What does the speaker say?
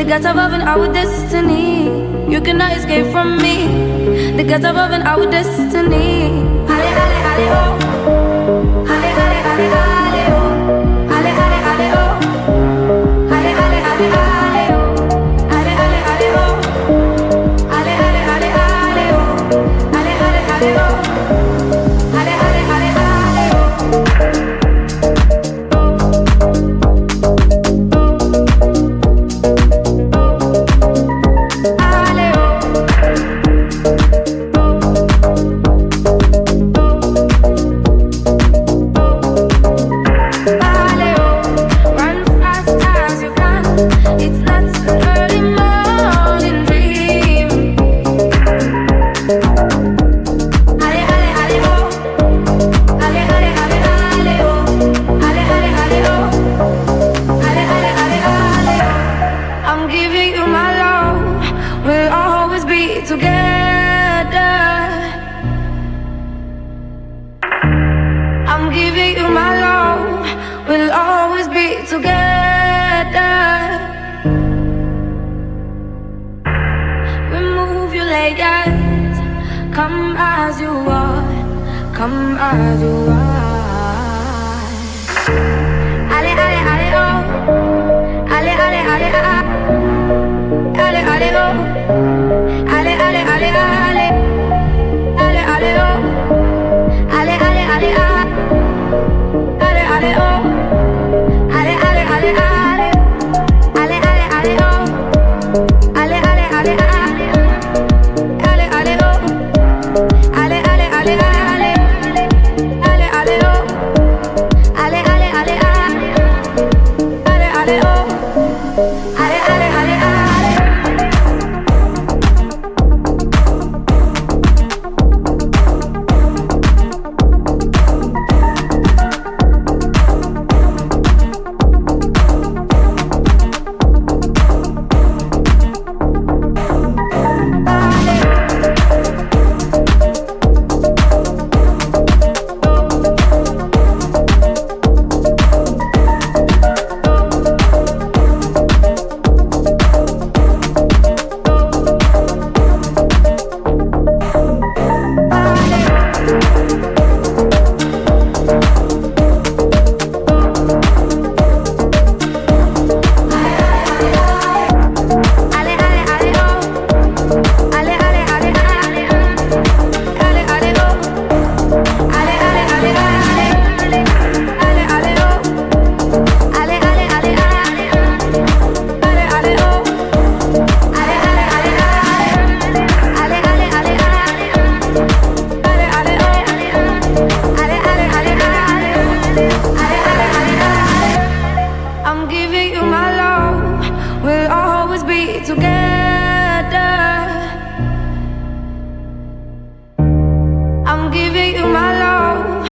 gods above and our destiny. You cannot escape from me. The gods above and our destiny. Ale, ale, ale, oh. Ale, ale, ale, ale, oh. Ale, ale, ale, oh. Ale, ale, ale, ale, oh. Ale, ale, ale, oh. Ale, ale, ale, ale, oh. Ale, ale, ale, oh. Ale, ale, ale, ale, oh. Come as you are, come as you are.